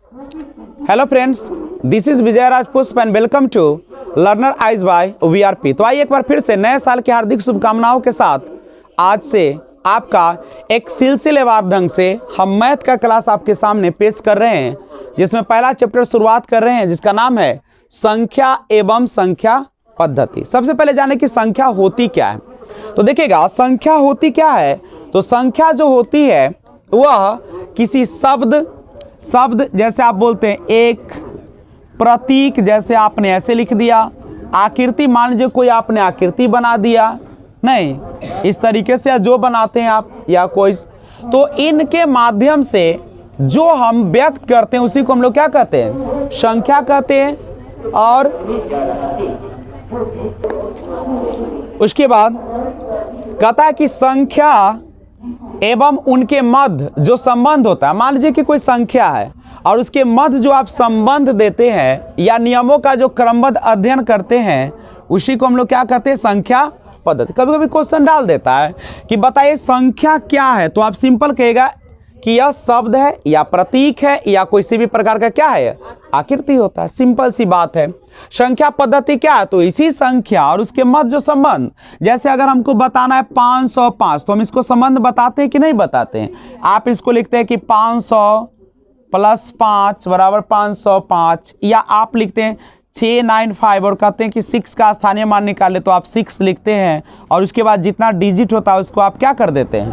Hello friends, this is Vijay Rajpushp and welcome to learner eyes by VRP. तो आइए एक बार फिर से नए साल की हार्दिक शुभकामनाओं के साथ आज से आपका एक सिलसिलेवार ढंग से हम मैथ का क्लास आपके सामने पेश कर रहे हैं, जिसमें पहला चैप्टर शुरुआत कर रहे हैं जिसका नाम है संख्या एवं संख्या पद्धति। सबसे पहले जाने की संख्या होती क्या है। तो देखिएगा, संख्या होती क्या है। तो संख्या जो होती है वह किसी शब्द जैसे आप बोलते हैं एक, प्रतीक जैसे आपने ऐसे लिख दिया, आकृति मान लीजिए कोई आपने आकृति बना दिया, नहीं इस तरीके से जो बनाते हैं आप या कोई, तो इनके माध्यम से जो हम व्यक्त करते हैं उसी को हम लोग क्या कहते हैं, संख्या कहते हैं। और उसके बाद कहता है कि संख्या एवं उनके मध्य जो संबंध होता है, मान लीजिए कि कोई संख्या है और उसके मध्य जो आप संबंध देते हैं या नियमों का जो क्रमबद्ध अध्ययन करते हैं उसी को हम लोग क्या कहते हैं, संख्या पद्धति। कभी कभी क्वेश्चन डाल देता है कि बताइए संख्या क्या है, तो आप सिंपल कहेगा कि यह शब्द है या प्रतीक है या किसी भी प्रकार का क्या है, आकृति होता है। सिंपल सी बात है। संख्या पद्धति क्या है, तो इसी संख्या और उसके मध्य जो संबंध, जैसे अगर हमको बताना है 505 तो हम इसको संबंध बताते हैं कि नहीं बताते हैं। आप इसको लिखते हैं कि 500 + 5 = 505, या आप लिखते हैं 695 और कहते हैं कि 6 का स्थानीय मान निकाले, तो आप 6 लिखते हैं और उसके बाद जितना डिजिट होता है उसको आप क्या कर देते हैं,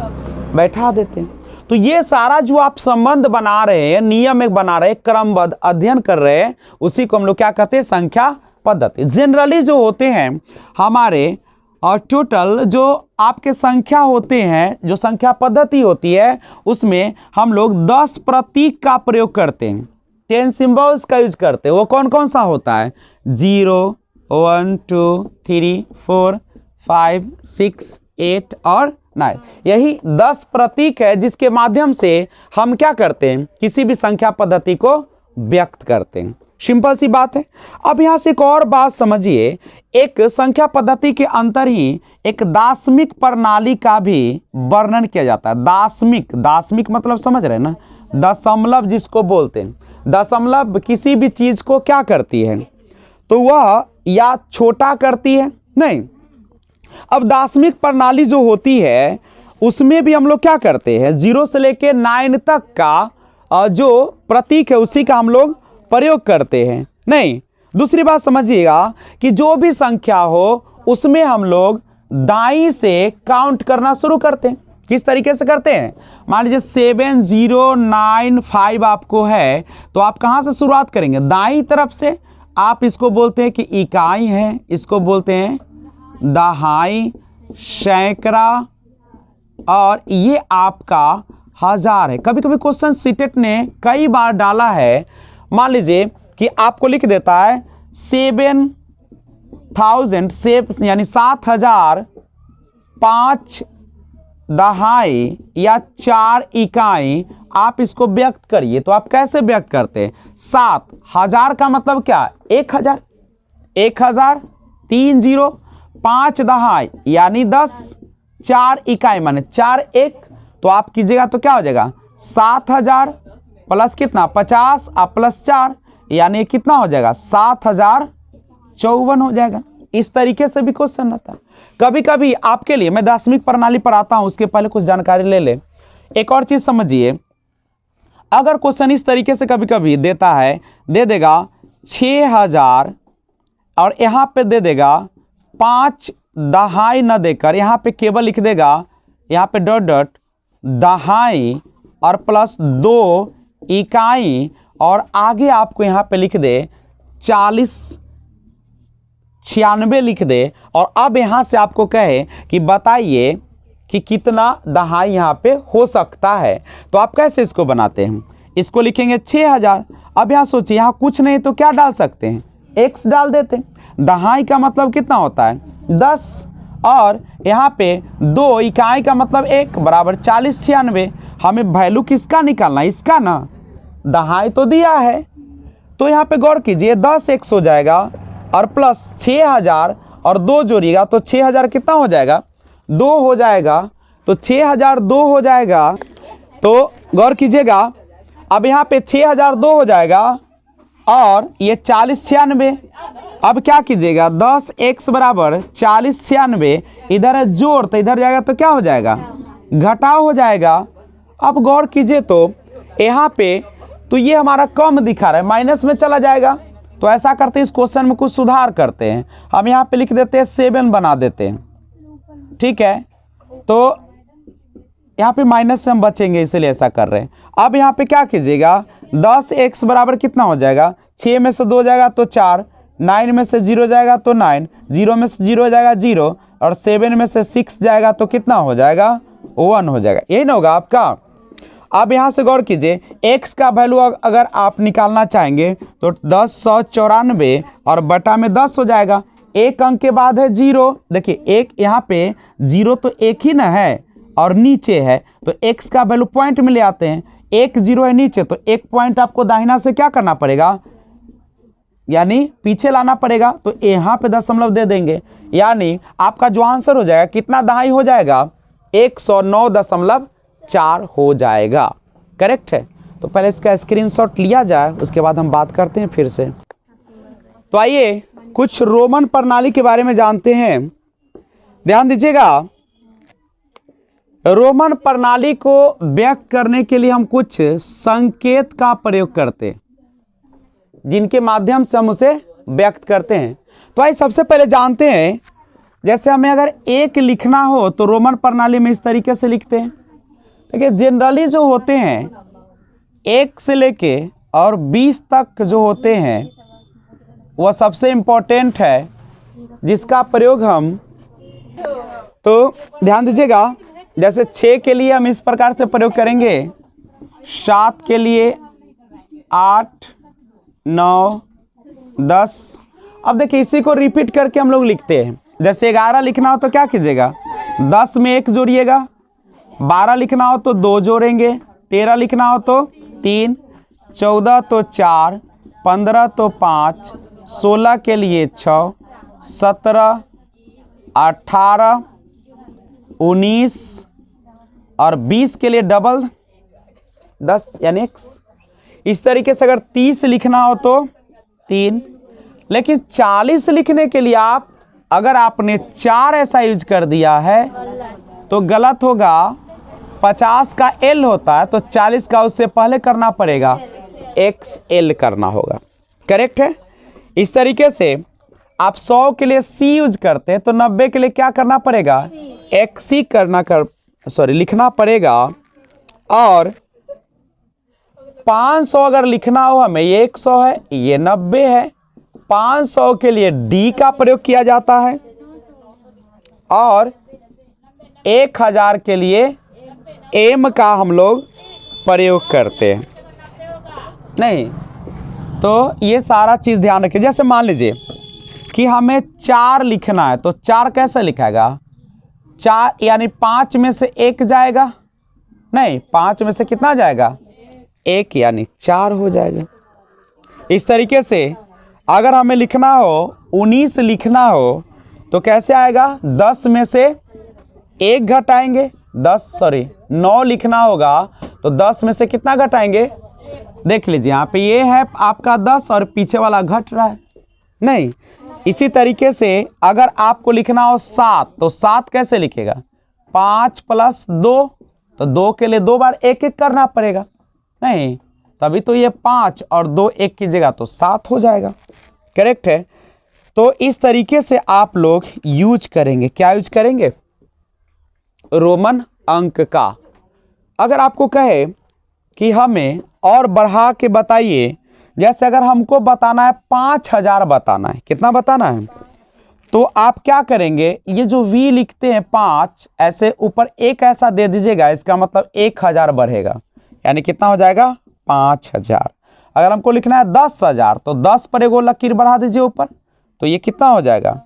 बैठा देते हैं। तो ये सारा जो आप संबंध बना रहे हैं, नियम एक बना रहे हैं, क्रमबद्ध अध्ययन कर रहे हैं, उसी को हम लोग क्या कहते हैं, संख्या पद्धति। जनरली जो होते हैं हमारे और टोटल जो आपके संख्या होते हैं, जो संख्या पद्धति होती है उसमें हम लोग 10 प्रतीक का प्रयोग करते हैं, 10 सिंबल्स का यूज करते हैं। वो कौन कौन सा होता है, 0, 1, 2, 3, 4, 5, 6, 8 और 9। यही 10 प्रतीक है जिसके माध्यम से हम क्या करते हैं, किसी भी संख्या पद्धति को व्यक्त करते हैं। सिंपल सी बात है। अब यहाँ से एक और बात समझिए, एक संख्या पद्धति के अंतर ही एक दार्शनिक प्रणाली का भी वर्णन किया जाता है। दार्शनिक मतलब समझ रहे हैं ना, दशमलव जिसको बोलते हैं। दशमलव किसी भी चीज को क्या करती है, तो वह या छोटा करती है, नहीं। अब दार्शनिक प्रणाली जो होती है उसमें भी हम लोग क्या करते हैं, 0 से लेके 9 तक का जो प्रतीक है उसी का हम लोग प्रयोग करते हैं, नहीं। दूसरी बात समझिएगा कि जो भी संख्या हो उसमें हम लोग दाईं से काउंट करना शुरू करते हैं। किस तरीके से करते हैं, मान लीजिए 7095 आपको है, तो आप कहाँ से शुरुआत करेंगे, दाईं तरफ से। आप इसको बोलते हैं कि इकाई है, इसको बोलते हैं दहाई, सैकड़ा, और ये आपका हजार है। कभी कभी क्वेश्चन सीटेट ने कई बार डाला है, मान लीजिए कि आपको लिख देता है 7000 यानी 7000 5 दहाई या 4 इकाई, आप इसको व्यक्त करिए। तो आप कैसे व्यक्त करते हैं, 7000 का मतलब क्या, 1000, 1000, 3 0, 5 दहाई यानी 10, 4 इकाई माने 4 1, तो आप कीजिएगा तो क्या हो जाएगा, 7000 प्लस कितना 50 और प्लस 4 यानी कितना हो जाएगा, 7054 हो जाएगा। इस तरीके से भी क्वेश्चन रहता है। कभी कभी आपके लिए मैं दार्शनिक प्रणाली पर आता हूं, उसके पहले कुछ जानकारी ले ले। एक और चीज समझिए, अगर क्वेश्चन इस तरीके से कभी कभी देता है, दे देगा 6000 और यहाँ पे दे देगा 5 दहाई न देकर यहाँ पे केवल लिख देगा, यहाँ पे डॉट डॉट दहाई और प्लस 2 इकाई, और आगे आपको यहाँ पे लिख दे 40 96 लिख दे, और अब यहाँ से आपको कहे कि बताइए कि कितना दहाई यहाँ पे हो सकता है। तो आप कैसे इसको बनाते हैं, इसको लिखेंगे 6000। अब यहाँ सोचिए, यहाँ कुछ नहीं तो क्या डाल सकते हैं, x डाल देते हैं। दहाई का मतलब कितना होता है, 10, और यहाँ पे 2 इकाई का मतलब 1 बराबर 40 96। हमें वैल्यू किसका निकालना है, इसका ना, दहाई तो दिया है। तो यहाँ पे गौर कीजिए, 10 x हो जाएगा और प्लस 6000 और 2 जोड़िएगा तो 6000 कितना हो जाएगा, 2 हो जाएगा, तो 6002 हो जाएगा। तो गौर कीजिएगा, अब यहाँ पे 6002 हो जाएगा और ये 4096। अब क्या कीजिएगा, 10x बराबर 4096, इधर है जोड़ तो इधर जाएगा तो क्या हो जाएगा, घटाव हो जाएगा। अब गौर कीजिए तो यहाँ पे तो ये हमारा कम दिखा रहा है, माइनस में चला जाएगा। तो ऐसा करते हैं, इस क्वेश्चन में कुछ सुधार करते हैं। हम यहाँ पे लिख देते हैं 7 बना देते हैं, ठीक है। तो यहाँ पे माइनस से हम बचेंगे, इसलिए ऐसा कर रहे हैं। अब यहाँ पे क्या कीजिएगा, 10x बराबर कितना हो जाएगा, 6 में से 2 जाएगा तो 4, 9 में से 0 जाएगा तो 9, 0 में से 0 जाएगा 0, और 7 में से 6 जाएगा तो कितना हो जाएगा, 1 हो जाएगा। यही ना होगा आपका। अब यहाँ से गौर कीजिए, x का वैल्यू अगर आप निकालना चाहेंगे तो 1094 और बटा में 10 हो जाएगा। एक अंक के बाद है 0, देखिए एक यहाँ पे 0 तो एक ही ना है और नीचे है, तो x का वैल्यू पॉइंट में ले आते हैं। एक 0 है नीचे, तो एक पॉइंट आपको दाहिना से क्या करना पड़ेगा, यानी पीछे लाना पड़ेगा। तो यहाँ पे दशमलव दे देंगे, यानी आपका जो आंसर हो जाएगा कितना दहाई हो जाएगा, 109.4 हो जाएगा। करेक्ट है। तो पहले इसका स्क्रीनशॉट लिया जाए, उसके बाद हम बात करते हैं फिर से। तो आइए कुछ रोमन प्रणाली के बारे में जानते हैं। ध्यान दीजिएगा, रोमन प्रणाली को व्यक्त करने के लिए हम कुछ संकेत का प्रयोग करते हैं, जिनके माध्यम से हम उसे व्यक्त करते हैं। तो आइए सबसे पहले जानते हैं, जैसे हमें अगर 1 लिखना हो तो रोमन प्रणाली में इस तरीके से लिखते हैं। देखिए जनरली जो होते हैं 1 से लेके और 20 तक जो होते हैं वह सबसे इम्पोर्टेंट है, जिसका प्रयोग हम, तो ध्यान दीजिएगा, जैसे 6 के लिए हम इस प्रकार से प्रयोग करेंगे, 7 के लिए 8, 9, 10। अब देखिए इसी को रिपीट करके हम लोग लिखते हैं। जैसे 11 लिखना हो तो क्या कीजिएगा, 10 में 1 जोड़िएगा, 12 लिखना हो तो 2 जोड़ेंगे, 13 लिखना हो तो 3, 14 तो 4, 15 तो 5, 16 के लिए 6, 17, 18, 19 और 20 के लिए डबल 10 यानी x। इस तरीके से अगर 30 लिखना हो तो 3, लेकिन 40 लिखने के लिए आप अगर आपने 4 ऐसा यूज कर दिया है तो गलत होगा। 50 का L होता है तो 40 का उससे पहले करना पड़ेगा, XL करना होगा। करेक्ट है। इस तरीके से आप 100 के लिए C यूज करते हैं तो 90 के लिए क्या करना पड़ेगा, XC लिखना पड़ेगा। और 500 अगर लिखना हो हमें, ये 100 है ये 90 है, 500 के लिए D का प्रयोग किया जाता है, और 1000 के लिए M का हम लोग प्रयोग करते हैं। नहीं तो ये सारा चीज़ ध्यान रखिए। जैसे मान लीजिए कि हमें 4 लिखना है तो 4 कैसे लिखेगा, 4 यानी 5 में से 1 जाएगा, नहीं 5 में से कितना जाएगा, 1 यानी 4 हो जाएगा। इस तरीके से अगर हमें लिखना हो 19 लिखना हो तो कैसे आएगा, 10 में से 1 घटाएंगे, 9 लिखना होगा तो 10 में से कितना घटाएंगे, देख लीजिए यहाँ पे ये है आपका 10 और पीछे वाला घट रहा है, नहीं। इसी तरीके से अगर आपको लिखना हो 7 तो 7 कैसे लिखेगा, 5 + 2, तो 2 के लिए 2 बार 1 1 करना पड़ेगा, नहीं तभी तो ये 5 और 2 1 की जगह तो 7 हो जाएगा। करेक्ट है। तो इस तरीके से आप लोग यूज करेंगे, क्या यूज करेंगे, रोमन अंक का। अगर आपको कहे कि हमें और बढ़ा के बताइए, जैसे अगर हमको बताना है 5000 बताना है, कितना बताना है, तो आप क्या करेंगे, ये जो V लिखते हैं 5 ऐसे ऊपर एक ऐसा दे दीजिएगा, इसका मतलब 1000 बढ़ेगा, यानी कितना हो जाएगा 5000। अगर हमको लिखना है 10,000 तो 10 पर एगो लकीर बढ़ा दीजिए ऊपर, तो ये कितना हो जाएगा,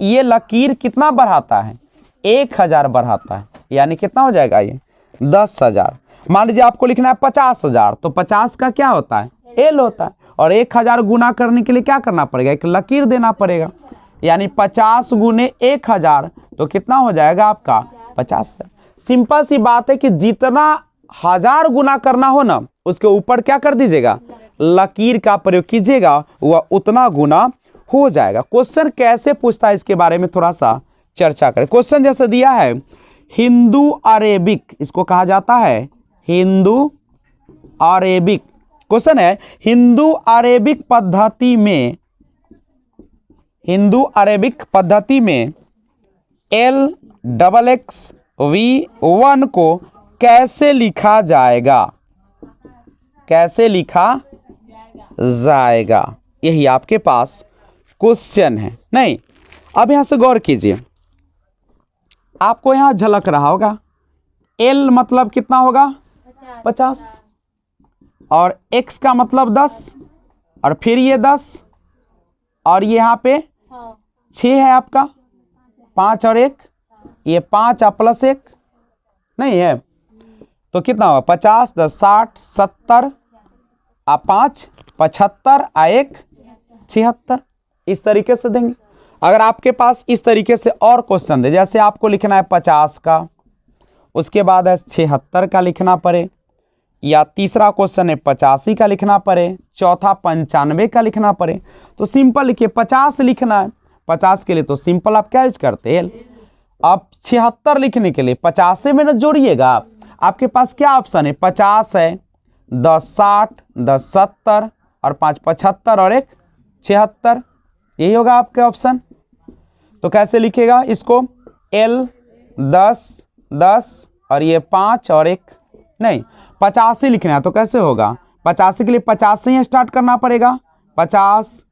ये लकीर कितना बढ़ाता है, 1000 बढ़ाता है, यानी कितना हो जाएगा ये 10,000। मान लीजिए आपको लिखना है 50,000 तो 50 का क्या होता है, L होता है, और 1000 गुना करने के लिए क्या करना पड़ेगा, एक लकीर देना पड़ेगा, यानी 50 गुने 1000 तो कितना हो जाएगा आपका 50। सिंपल सी बात है कि जितना 1000 गुना करना हो ना उसके ऊपर क्या कर दीजिएगा, लकीर का प्रयोग कीजिएगा, वह उतना गुना हो जाएगा। क्वेश्चन कैसे पूछता है इसके बारे में थोड़ा सा चर्चा करें। क्वेश्चन जैसे दिया है, हिंदू अरेबिक, इसको कहा जाता है हिंदू अरेबिक। क्वेश्चन है, हिंदू अरेबिक पद्धति में, हिंदू अरेबिक पद्धति में LXXV1 को कैसे लिखा जाएगा, कैसे लिखा जाएगा, यही आपके पास क्वेश्चन है। नहीं, अब यहां से गौर कीजिए, आपको यहां झलक रहा होगा L मतलब कितना होगा 50, और X का मतलब 10, और फिर ये 10, और ये यहाँ पे 6 है आपका, 5 और 1, ये 5 प्लस 1 नहीं है, तो कितना होगा 50, 10, 60, 70, 5 75, 1 76, इस तरीके से देंगे। अगर आपके पास इस तरीके से और क्वेश्चन दे, जैसे आपको लिखना है 50 का, उसके बाद है 76 का लिखना पड़े, या तीसरा क्वेश्चन है 85 का लिखना पड़े, चौथा 95 का लिखना पड़े, तो सिंपल लिखिए 50 लिखना है। 50 के लिए तो सिंपल आप क्या यूज करते हैं, अब 76 लिखने के लिए 50 से में न जोड़िएगा आप, आपके पास क्या ऑप्शन है, 50 है, 10 60, 10 70, और 5 75, और 1 76, यही होगा आपके ऑप्शन। तो कैसे लिखेगा इसको, L 10 10, और ये 5 और 1 नहीं, 85 लिखना है, तो कैसे होगा, 85 के लिए 50 से ही स्टार्ट करना पड़ेगा, 50,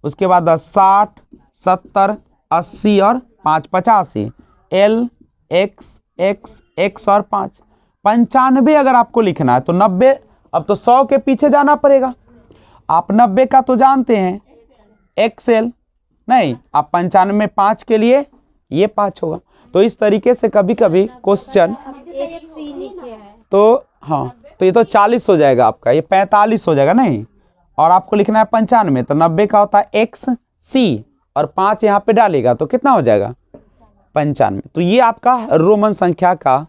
उसके बाद 10 60 70 80, और 5 85, L X X X और 5 95 अगर आपको लिखना है तो 90, अब तो 100 के पीछे जाना पड़ेगा, आप 90 का तो जानते हैं XL, नहीं आप 95 में 5 के लिए ये 5 होगा। तो इस तरीके से कभी कभी क्वेश्चन, तो हाँ, तो ये तो 40 हो जाएगा आपका, ये 45 हो जाएगा नहीं, और आपको लिखना है 95, तो 90 का होता है XC, और 5 यहाँ पे डालेगा तो कितना हो जाएगा 95। तो ये आपका रोमन संख्या का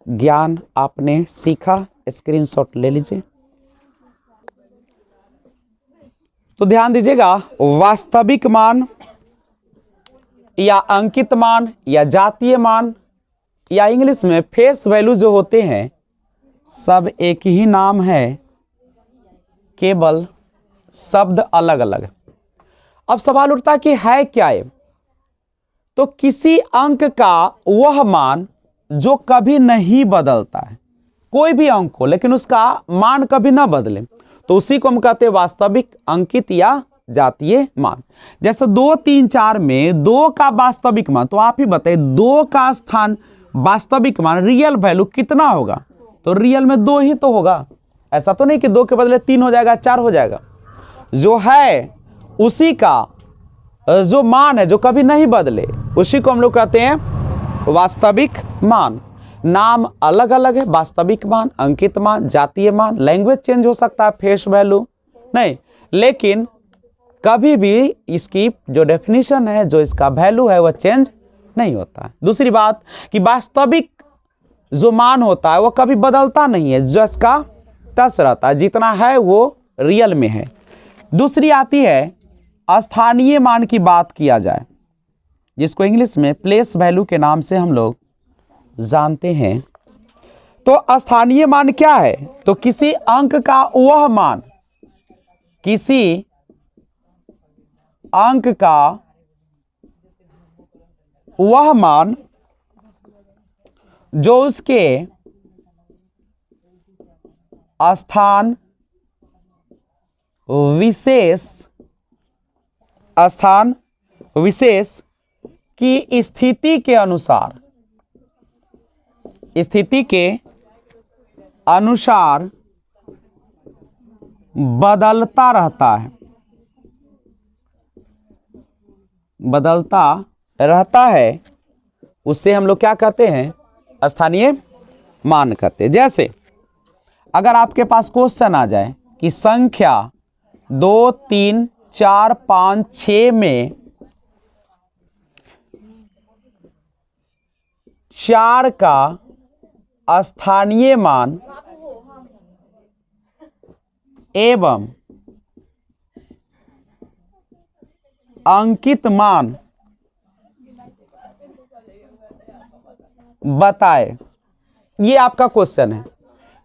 ज्ञान आपने सीखा, स्क्रीनशॉट ले लीजिए। तो ध्यान दीजिएगा, वास्तविक मान या अंकित मान या जातीय मान या इंग्लिश में फेस वैल्यू जो होते हैं, सब एक ही नाम है, केवल शब्द अलग अलग। अब सवाल उठता है कि है क्या ये, तो किसी अंक का वह मान जो कभी नहीं बदलता है, कोई भी अंक हो लेकिन उसका मान कभी ना बदले, तो उसी को हम कहते हैं वास्तविक, अंकित या जातीय मान। जैसे 2 3 4 में 2 का वास्तविक मान, तो आप ही बताइए 2 का स्थान वास्तविक मान रियल वैल्यू कितना होगा, तो रियल में 2 ही तो होगा, ऐसा तो नहीं कि 2 के बदले 3 हो जाएगा 4 हो जाएगा। जो है उसी का जो मान है जो कभी नहीं बदले, उसी को हम लोग कहते हैं वास्तविक मान। नाम अलग अलग है, वास्तविक मान, अंकित मान, जातीय मान, लैंग्वेज चेंज हो सकता है, फेस वैल्यू नहीं, लेकिन कभी भी इसकी जो डेफिनेशन है, जो इसका वैल्यू है, वह चेंज नहीं होता है। दूसरी बात कि वास्तविक जो मान होता है वह कभी बदलता नहीं है, जो इसका तस रहता है, जितना है वो रियल में है। दूसरी आती है स्थानीय मान की बात किया जाए, जिसको इंग्लिश में प्लेस वैल्यू के नाम से हम लोग जानते हैं। तो स्थानीय मान क्या है, तो किसी अंक का वह मान, किसी अंक का वह मान जो उसके स्थान विशेष की स्थिति के अनुसार बदलता रहता है, उससे हम लोग क्या कहते हैं, स्थानीय मान कहते हैं। जैसे अगर आपके पास क्वेश्चन आ जाए कि संख्या 2 3 4 5 6 में 4 का स्थानीय मान एवं अंकित मान बताए। ये आपका क्वेश्चन है।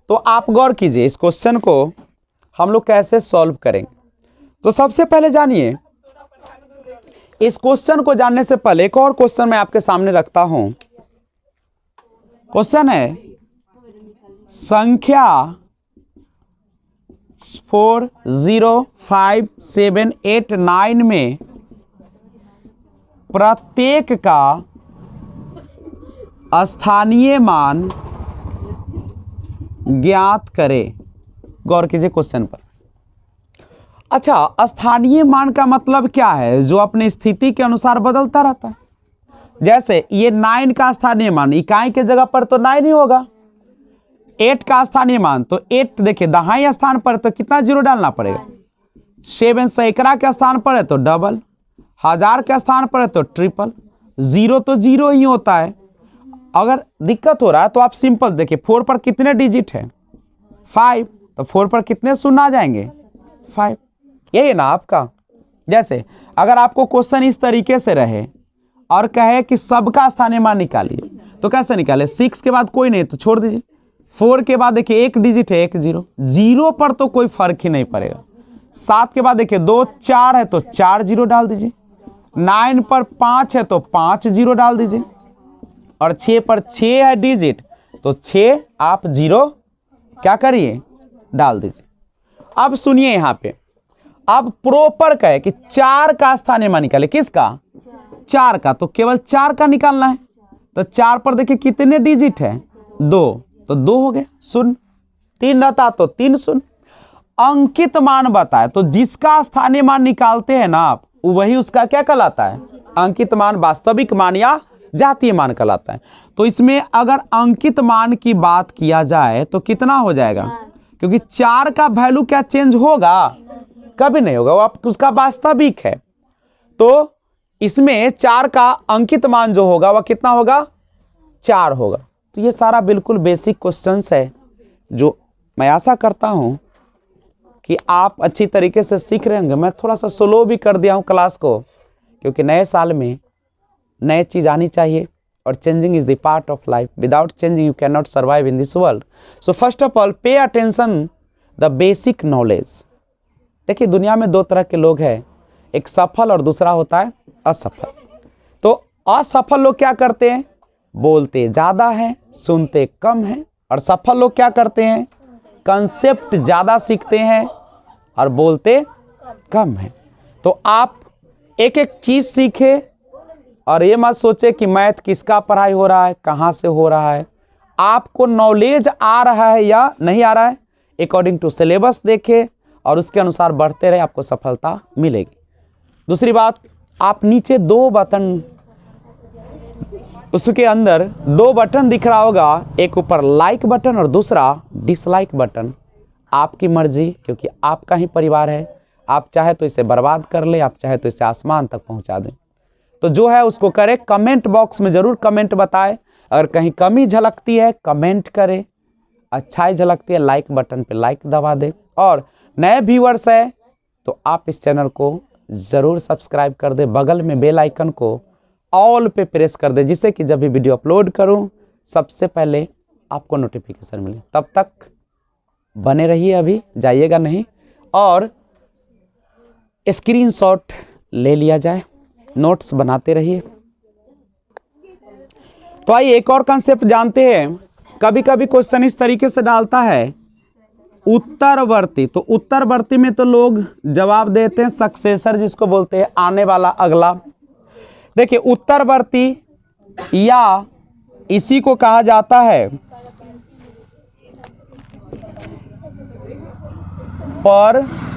तो आप गौर कीजिए, इस क्वेश्चन को हम लोग कैसे सॉल्व करेंगे। तो सबसे पहले जानिए, इस क्वेश्चन को जानने से पहले एक और क्वेश्चन मैं आपके सामने रखता हूं। क्वेश्चन है संख्या 4 0 5 7 8 9 में प्रत्येक का स्थानीय मान ज्ञात करें। गौर कीजिए क्वेश्चन पर। अच्छा, स्थानीय मान का मतलब क्या है? जो अपनी स्थिति के अनुसार बदलता रहता है। जैसे ये 9 का स्थानीय मान इकाई के जगह पर तो 9 ही होगा। 8 का स्थानीय मान तो 8, देखिए दहाई स्थान पर तो कितना जीरो डालना पड़ेगा। 7 सैकड़ा के स्थान पर है तो डबल, 1000 के स्थान पर है तो ट्रिपल, 0 तो 0 ही होता है। अगर दिक्कत हो रहा है तो आप सिंपल देखिए, 4 पर कितने डिजिट है? 5, तो 4 पर कितने शून्य आ जाएंगे? 5। यही है ना आपका। जैसे अगर आपको क्वेश्चन इस तरीके से रहे और कहे कि सबका स्थानीय मान निकालिए, तो कैसे निकाले? 6 के बाद कोई नहीं तो छोड़ दीजिए। 4 के बाद देखिए एक डिजिट है, 1 0, 0 पर तो कोई फर्क ही नहीं पड़ेगा। 7 के बाद देखिए 2 4 है तो 4 0 डाल दीजिए। 9 पर 5 है तो 5 0 डाल दीजिए। और 6 पर 6 है डिजिट तो 6 आप 0 क्या करिए? डाल दीजिए। अब सुनिए यहां पे, अब प्रॉपर कहे कि 4 का स्थानीय मान निकाले। किसका? 4 का। तो केवल 4 का निकालना है। तो 4 पर देखिए कितने डिजिट है? 2, तो 2 हो गए। शून्य 3 रहता तो 3 शून्य। अंकित मान बताए तो जिसका स्थानीय मान निकालते हैं ना आप, वही उसका क्या कहलाता है? अंकित मान, वास्तविक मान या जातीय मान कहलाता है। तो इसमें अगर अंकित मान की बात किया जाए तो कितना हो जाएगा? क्योंकि 4 का वैल्यू क्या चेंज होगा? कभी नहीं होगा, वो आप उसका वास्तविक है। तो इसमें 4 का अंकित मान जो होगा वह कितना होगा? 4 होगा। तो ये सारा बिल्कुल बेसिक क्वेश्चंस है जो मैं आशा करता हूं कि आप अच्छी तरीके से सीख रहे होंगे। मैं थोड़ा सा स्लो भी कर दिया हूं क्लास को, क्योंकि नए साल में नए चीज आनी चाहिए और changing is the part of life. Without changing you can not survive in this world. So first of all pay attention the basic knowledge. देखिए दुनिया में 2 तरह के लोग हैं, एक सफल और दूसरा होता है असफल। तो असफल लोग क्या करते हैं? बोलते ज़्यादा हैं, सुनते कम हैं। और सफल लोग क्या करते हैं? कंसेप्ट ज़्यादा सीखते हैं और बोलते कम हैं। तो आप एक एक चीज़ सीखे और ये मत सोचे कि मैथ किसका पढ़ाई हो रहा है, कहाँ से हो रहा है। आपको नॉलेज आ रहा है या नहीं आ रहा है, अकॉर्डिंग टू सिलेबस देखे और उसके अनुसार बढ़ते रहे, आपको सफलता मिलेगी। दूसरी बात, आप नीचे 2 बटन, उसके अंदर 2 बटन दिख रहा होगा, एक ऊपर लाइक बटन और दूसरा डिसलाइक बटन। आपकी मर्जी, क्योंकि आपका ही परिवार है। आप चाहे तो इसे बर्बाद कर ले, आप चाहे तो इसे आसमान तक पहुंचा दें। तो जो है उसको करें। कमेंट बॉक्स में जरूर कमेंट बताएं। अगर कहीं कमी झलकती है कमेंट करें, अच्छाई झलकती है लाइक बटन पे लाइक दबा दें। और नए व्यूअर्स है तो आप इस चैनल को ज़रूर सब्सक्राइब कर दें। बगल में बेल आइकन को ऑल पे प्रेस कर दें, जिससे कि जब भी वीडियो अपलोड करूं सबसे पहले आपको नोटिफिकेशन मिले। तब तक बने रहिए, अभी जाइएगा नहीं, और स्क्रीनशॉट ले लिया जाए, नोट्स बनाते रहिए। तो आइए एक और कंसेप्ट जानते हैं। कभी कभी क्वेश्चन इस तरीके से डालता है उत्तरवर्ती। तो उत्तरवर्ती में तो लोग जवाब देते हैं सक्सेसर, जिसको बोलते हैं आने वाला, अगला। देखिए उत्तरवर्ती या इसी को कहा जाता है परवर्ती।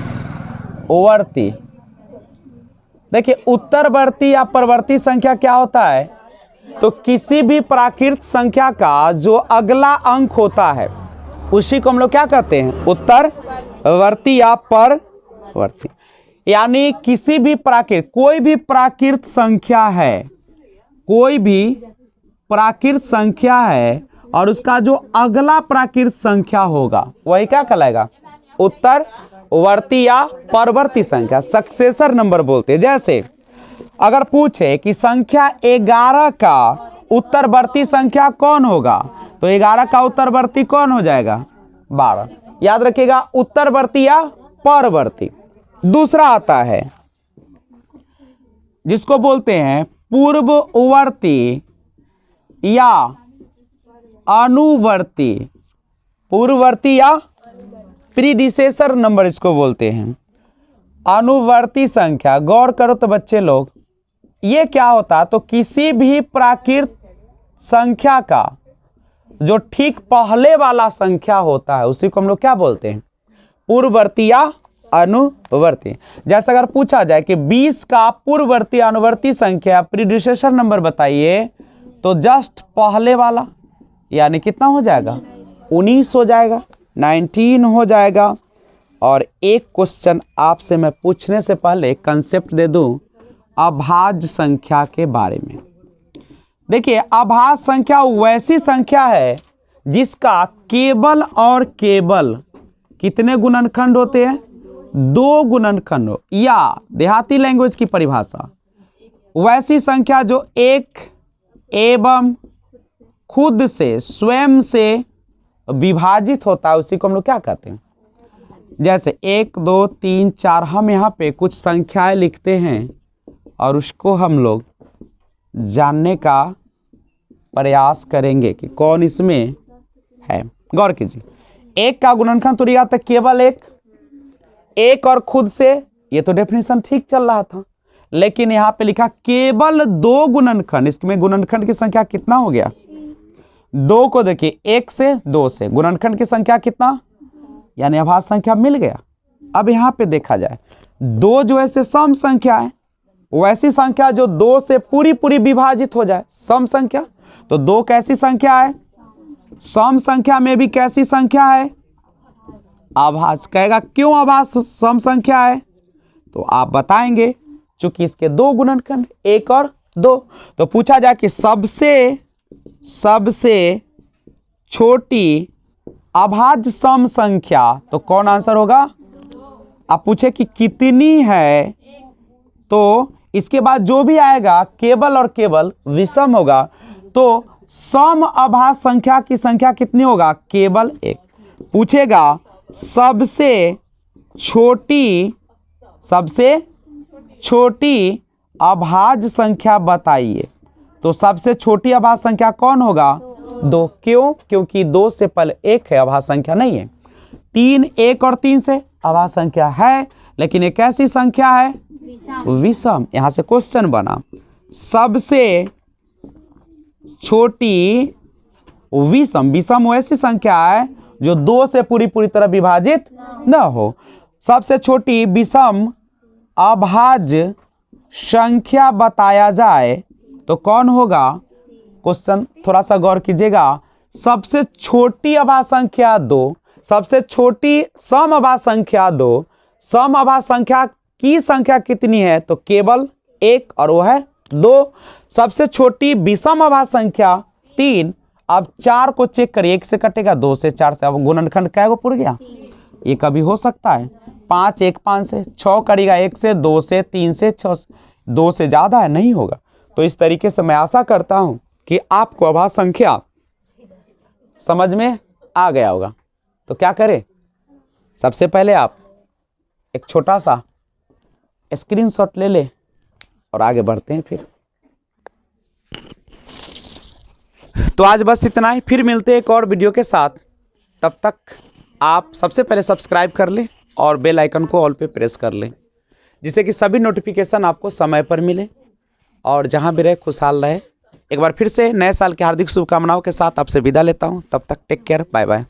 देखिए उत्तरवर्ती या परवर्ती संख्या क्या होता है? तो किसी भी प्राकृत संख्या का जो अगला अंक होता है उसी को हम लोग क्या कहते हैं? उत्तरवर्ती या परवर्ती। यानी किसी भी प्राकृत, कोई भी प्राकृत संख्या है, कोई भी प्राकृत संख्या है और उसका जो अगला प्राकृत संख्या होगा वही क्या कहलाएगा? वर्ती या परवर्ती संख्या, सक्सेसर नंबर बोलते हैं। जैसे अगर पूछे कि संख्या 11 का उत्तरवर्ती संख्या कौन होगा, तो 11 का उत्तरवर्ती कौन हो जाएगा? 12। याद रखिएगा, उत्तरवर्ती या परवर्ती। दूसरा आता है जिसको बोलते हैं पूर्ववर्ती या अनुवर्ती, पूर्ववर्ती या प्रीडिसेसर नंबर इसको बोलते हैं। अनुवर्ती संख्या, गौर करो तो बच्चे लोग, ये क्या होता है? तो किसी भी प्राकृत संख्या का जो ठीक पहले वाला संख्या होता है उसी को हम लोग क्या बोलते हैं? पूर्ववर्ती या अनुवर्ती। जैसे अगर पूछा जाए कि 20 का पूर्ववर्ती अनुवर्ती संख्या प्रीडिसेसर नंबर बताइए, तो जस्ट पहले वाला यानी कितना हो जाएगा? 19 हो जाएगा, 19 हो जाएगा। और एक क्वेश्चन आपसे मैं पूछने से पहले कंसेप्ट दे दूं अभाज्य संख्या के बारे में। देखिए, अभाज्य संख्या वैसी संख्या है जिसका केवल और केवल कितने गुणनखंड होते हैं? 2 गुणनखंड हो, या देहाती लैंग्वेज की परिभाषा वैसी संख्या जो एक एवं खुद से स्वयं से विभाजित होता है, उसी को हम लोग क्या कहते हैं? जैसे 1 2 3 4, हम यहाँ पे कुछ संख्याएं लिखते हैं और उसको हम लोग जानने का प्रयास करेंगे कि कौन इसमें है। गौर कीजिए, 1 का गुणनखंड तो या तो केवल एक और खुद से, ये तो डेफिनेशन ठीक चल रहा था, लेकिन यहाँ पे लिखा केवल 2 गुणनखंड। इसमें गुणनखंड की संख्या कितना हो गया? 2 को देखिए, 1 से 2 से गुणनखंड की संख्या कितना, यानी अभाज्य संख्या मिल गया। अब यहाँ पे देखा जाए, 2 जो ऐसे सम संख्या है, वैसी संख्या जो 2 से पूरी विभाजित हो जाए, सम संख्या। तो 2 कैसी संख्या है? सम संख्या में भी कैसी संख्या है? अभाज्य। कहेगा क्यों अभाज्य सम संख्या है? तो आप बताएंगे चूंकि इसके 2 गुणनखंड 1 और 2। तो पूछा जाए कि सबसे छोटी अभाज्य सम संख्या, तो कौन आंसर होगा? आप पूछे कि कितनी है, तो इसके बाद जो भी आएगा केवल और केवल विषम होगा। तो सम अभाज्य संख्या की संख्या कितनी होगा? केवल 1। पूछेगा सबसे छोटी अभाज्य संख्या बताइए, तो सबसे छोटी अभाज्य संख्या कौन होगा? 2। क्यों? क्योंकि 2 से पहले 1 है, अभाज्य संख्या नहीं है। 3, 1 और 3 से अभाज्य संख्या है, लेकिन एक ऐसी संख्या है विषम। यहां से क्वेश्चन बना, सबसे छोटी विषम वैसी संख्या है जो 2 से पूरी तरह विभाजित न हो। सबसे छोटी विषम अभाज्य संख्या बताया जाए तो कौन होगा? क्वेश्चन थोड़ा सा गौर कीजिएगा। सबसे छोटी अभाज्य संख्या 2, सबसे छोटी सम अभाज्य संख्या 2, सम अभाज्य संख्या की संख्या कितनी है? तो केवल 1 और वो है 2। सबसे छोटी विषम अभाज्य संख्या 3। अब 4 को चेक करिए, 1 से कटेगा, 2 से 4 से। अब गुणनखंड क्या को पूरा गया? ये कभी हो सकता है 5 1 5 से, 6 करेगा 1 से, 2 से, 3 से, 6 से, 2 से ज़्यादा है नहीं होगा। तो इस तरीके से मैं आशा करता हूं कि आपको अभाज्य संख्या समझ में आ गया होगा। तो क्या करें, सबसे पहले आप एक छोटा सा स्क्रीनशॉट ले ले और आगे बढ़ते हैं फिर। तो आज बस इतना ही, फिर मिलते हैं एक और वीडियो के साथ। तब तक आप सबसे पहले सब्सक्राइब कर लें और बेल आइकन को ऑल पे प्रेस कर लें, जिससे कि सभी नोटिफिकेशन आपको समय पर मिले और जहां भी रहे खुशहाल रहे। एक बार फिर से नए साल के हार्दिक शुभकामनाओं के साथ आपसे विदा लेता हूं। तब तक टेक केयर, बाय बाय।